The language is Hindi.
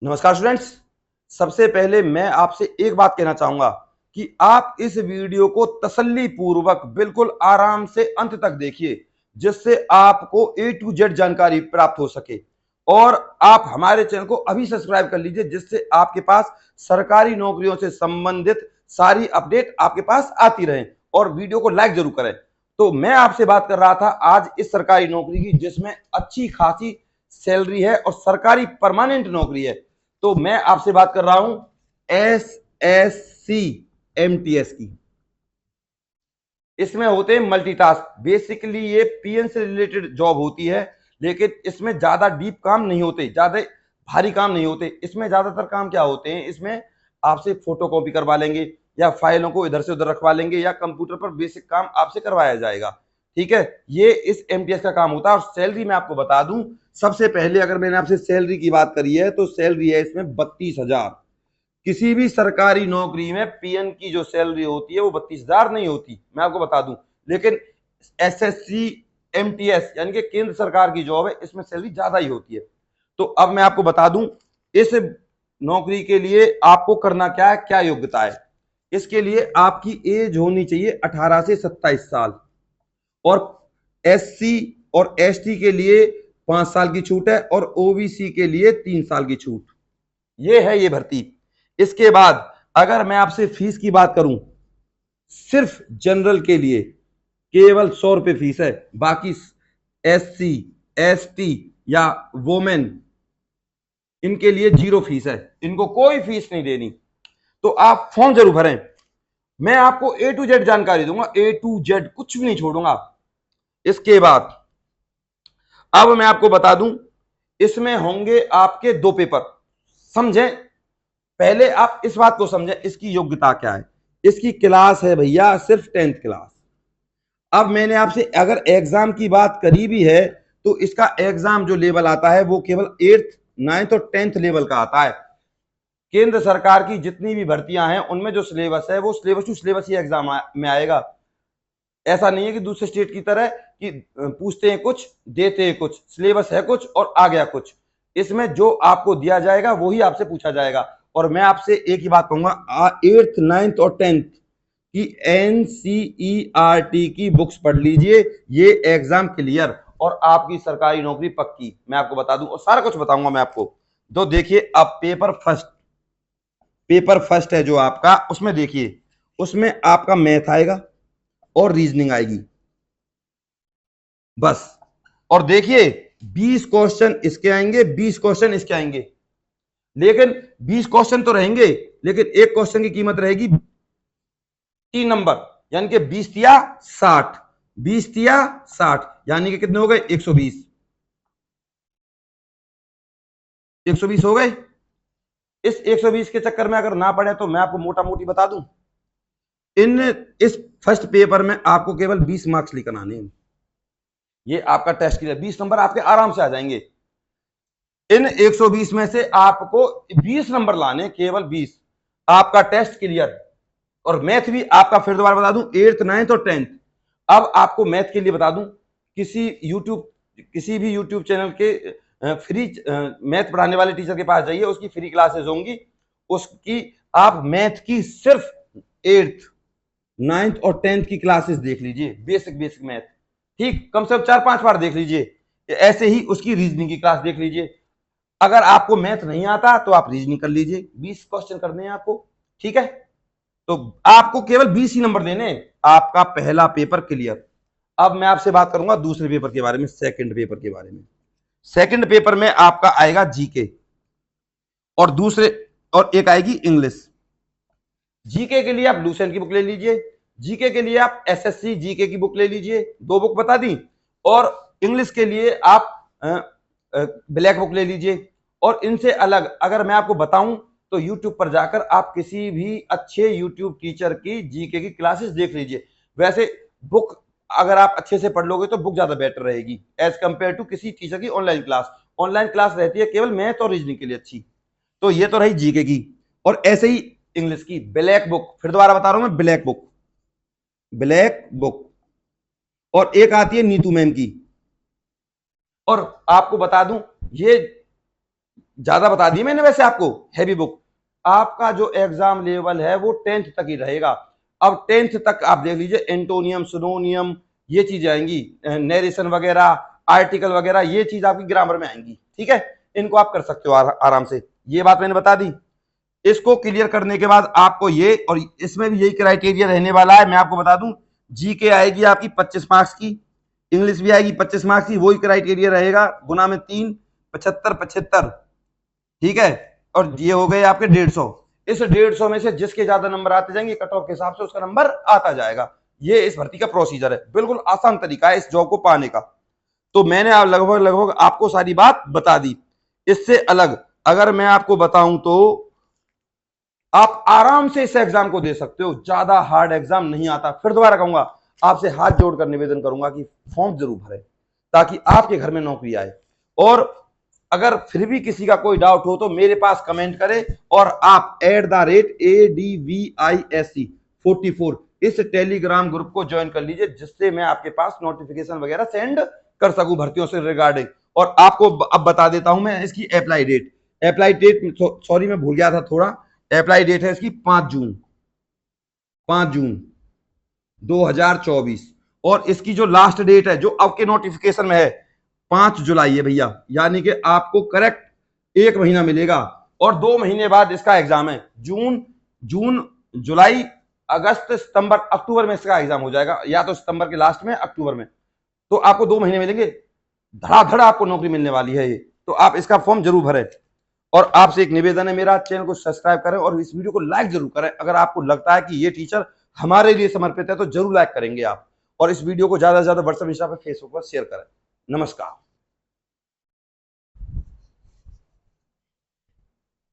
नमस्कार स्टूडेंट्स। सबसे पहले मैं आपसे एक बात कहना चाहूंगा कि आप इस वीडियो को तसल्ली पूर्वक बिल्कुल आराम से अंत तक देखिए, जिससे आपको A to Z जानकारी प्राप्त हो सके। और आप हमारे चैनल को अभी सब्सक्राइब कर लीजिए, जिससे आपके पास सरकारी नौकरियों से संबंधित सारी अपडेट आपके पास आती रहे। और वीडियो को लाइक जरूर करें। तो मैं आपसे बात कर रहा था आज इस सरकारी नौकरी की, जिसमें अच्छी खासी सैलरी है और सरकारी परमानेंट नौकरी है। तो मैं आपसे बात कर रहा हूं SSC MTS की। इसमें होते हैं मल्टीटास्क। बेसिकली ये पीएन से रिलेटेड जॉब होती है, लेकिन इसमें ज्यादा डीप काम नहीं होते, ज्यादा भारी काम नहीं होते। इसमें ज्यादातर काम क्या होते हैं, इसमें आपसे फोटो कॉपी करवा लेंगे या फाइलों को इधर से उधर रखवा लेंगे या कंप्यूटर पर बेसिक काम आपसे करवाया जाएगा। ठीक है, ये इस एमटीएस का काम होता है। और सैलरी मैं आपको बता दूं, सबसे पहले अगर मैंने आपसे सैलरी की बात करी है तो सैलरी है इसमें 32,000। किसी भी सरकारी नौकरी में पीएन की जो सैलरी होती है वो 32,000 नहीं होती, मैं आपको बता दूं। लेकिन एसएससी एमटीएस यानी कि केंद्र सरकार की जॉब है, इसमें सैलरी ज्यादा ही होती है। तो अब मैं आपको बता दूं, इस नौकरी के लिए आपको करना क्या है, क्या योग्यता है। इसके लिए आपकी एज होनी चाहिए 18 से 27 साल। और एससी और एसटी के लिए 5 साल की छूट है और ओबीसी के लिए 3 साल की छूट। ये है ये भर्ती। इसके बाद अगर मैं आपसे फीस की बात करूं, सिर्फ जनरल के लिए केवल 100 रुपए फीस है। बाकी एससी एसटी या वोमेन, इनके लिए 0 फीस है, इनको कोई फीस नहीं देनी। तो आप फॉर्म जरूर भरें। मैं आपको A to Z जानकारी दूंगा, A to Z कुछ भी नहीं छोड़ूंगा। इसके बाद अब मैं आपको बता दूं, इसमें होंगे आपके 2 पेपर। समझें, पहले आप इस बात को समझें, इसकी योग्यता क्या है। इसकी क्लास है भैया सिर्फ 10th क्लास। अब मैंने आपसे अगर एग्जाम की बात करी भी है तो इसका एग्जाम जो लेवल आता है वो केवल 8th 9th और 10th लेवल का आता है। केंद्र सरकार की जितनी भी भर्तियां हैं उनमें जो सिलेबस है वो सिलेबस टू सिलेबस ही एग्जाम में आएगा। ऐसा नहीं है कि दूसरे स्टेट की तरह कि पूछते हैं कुछ देते हैं कुछ, सिलेबस है कुछ और आ गया कुछ। इसमें जो आपको दिया जाएगा वही आपसे पूछा जाएगा। और मैं आपसे एक ही बात कहूंगा, 8th 9th और 10th की एनसीईआरटी की बुक्स पढ़ लीजिए। ये एग्जाम क्लियर और आपकी सरकारी नौकरी पक्की, मैं आपको बता दूं और सारा कुछ बताऊंगा मैं आपको। तो देखिए, अब पेपर फर्स्ट है जो आपका, उसमें देखिए, उसमें आपका मैथ आएगा और रीजनिंग आएगी बस। और देखिए 20 क्वेश्चन इसके आएंगे, 20 क्वेश्चन इसके आएंगे। लेकिन 20 क्वेश्चन तो रहेंगे, लेकिन एक क्वेश्चन की कीमत रहेगी 3 नंबर, यानी कि 20 तिया 60, 20 तिया 60, यानी कि कितने हो गए 120। 120 हो गए। इस 120 के चक्कर में अगर ना पड़े तो मैं आपको मोटा मोटी बता दूं, इन इस फर्स्ट पेपर में आपको केवल 20 मार्क्स लेकर आने हैं। ये आपका टेस्ट क्लियर, 20 नंबर आपके आराम से आ जाएंगे। इन 120 में से आपको 20 नंबर लाने, केवल 20। आपका टेस्ट क्लियर। और मैथ भी आपका, फिर दोबारा बता दूं, 8th 9th और 10th। अब आपको मैथ के लिए बता दूं, किसी भी यूट्यूब चैनल के फ्री मैथ पढ़ाने वाले टीचर के पास जाइए, उसकी फ्री क्लासेस होंगी। उसकी आप मैथ की सिर्फ 8th 9th और 10th की क्लासेस देख लीजिए, बेसिक मैथ। ठीक, कम से कम 4-5 बार देख लीजिए। ऐसे ही उसकी रीजनिंग की क्लास देख लीजिए। अगर आपको मैथ नहीं आता तो आप रीजनिंग कर लीजिए, 20 क्वेश्चन करने हैं आपको। ठीक है, तो आपको केवल 20 ही नंबर देने, आपका पहला पेपर क्लियर। अब मैं आपसे बात करूंगा दूसरे पेपर के बारे में, सेकंड पेपर के बारे में। सेकंड पेपर में आपका आएगा जीके और एक आएगी इंग्लिश। जीके के लिए आप लूसेंट की बुक ले लीजिए, जीके के लिए आप एसएससी जीके की बुक ले लीजिए, 2 बुक बता दी। और इंग्लिश के लिए आप ब्लैक बुक ले लीजिए। और इनसे अलग अगर मैं आपको बताऊं तो यूट्यूब पर जाकर आप किसी भी अच्छे यूट्यूब टीचर की जीके की क्लासेस देख लीजिए। वैसे बुक अगर आप अच्छे से पढ़ लोगे तो बुक ज्यादा बेटर रहेगी एज कंपेयर टू किसी टीचर की ऑनलाइन क्लास। ऑनलाइन क्लास रहती है केवल मैथ और रीजनिंग के लिए अच्छी। तो ये तो रही जीके की। और ऐसे ही इंग्लिश की ब्लैक बुक, फिर दोबारा बता रहा हूं मैं, ब्लैक बुक। और एक आती है नीतू मैम की। और आपको बता दूं, ये ज्यादा बता दी मैंने वैसे आपको, हैवी बुक। आपका जो एग्जाम लेवल है वो 10th तक ही रहेगा। अब 10th तक आप देख लीजिए, एंटोनियम, सिनोनियम, ये चीजें आएंगी, नरेशन वगैरह, आर्टिकल वगैरह, ये चीज आपकी ग्रामर में आएंगी। ठीक है, इनको आप कर सकते हो आराम से। ये बात मैंने बता दी। इसको क्लियर करने के बाद आपको ये, और इसमें भी यही क्राइटेरिया रहने वाला है, मैं आपको बता दूं। जीके आएगी आपकी 25 मार्क्स की, इंग्लिश भी आएगी 25 मार्क्स की, वही क्राइटेरिया रहेगा, गुना में 3, 75 75। ठीक है, और ये हो गए आपके 150। इस 150 में से जिसके ज्यादा नंबर आते जाएंगे कट ऑफ के हिसाब से उसका नंबर आता जाएगा। ये इस भर्ती का प्रोसीजर है, बिल्कुल आसान तरीका है इस जॉब को पाने का। तो मैंने आप लगभग आपको सारी बात बता दी। इससे अलग अगर मैं आपको बताऊं तो आप आराम से इस एग्जाम को दे सकते हो, ज्यादा हार्ड एग्जाम नहीं आता। फिर दोबारा कहूंगा, आपसे हाथ जोड़कर निवेदन करूंगा कि फॉर्म जरूर भरें ताकि आपके घर में नौकरी आए। और अगर फिर भी किसी का कोई डाउट हो तो मेरे पास कमेंट करें, और आप @ADVISC44 इस टेलीग्राम ग्रुप को ज्वाइन कर लीजिए, जिससे मैं आपके पास नोटिफिकेशन वगैरह सेंड कर सकूं भर्तियों से रिगार्डिंग। और आपको अब बता देता हूं मैं इसकी apply date. Apply date, sorry मैं भूल गया था थोड़ा, अप्लाई डेट है इसकी 5 जून, 5 जून 2024। और इसकी जो लास्ट डेट है जो आपके नोटिफिकेशन में है 5 जुलाई है भैया, यानी कि आपको करेक्ट 1 महीना मिलेगा। और 2 महीने बाद इसका एग्जाम है। जून जुलाई अगस्त सितंबर अक्टूबर में इसका एग्जाम हो जाएगा, या तो सितंबर के लास्ट में अक्टूबर में। तो आपको 2 महीने मिलेंगे, धड़ाधड़ आपको नौकरी मिलने वाली है ये। तो आप इसका फॉर्म जरूर भरें। और आपसे एक निवेदन है मेरा, चैनल को सब्सक्राइब करें और इस वीडियो को लाइक जरूर करें। अगर आपको लगता है कि ये टीचर हमारे लिए समर्पित है तो जरूर लाइक करेंगे आप। और इस वीडियो को ज्यादा से ज्यादा व्हाट्सएप, इंस्टा पे, फेसबुक पर शेयर करें। नमस्कार।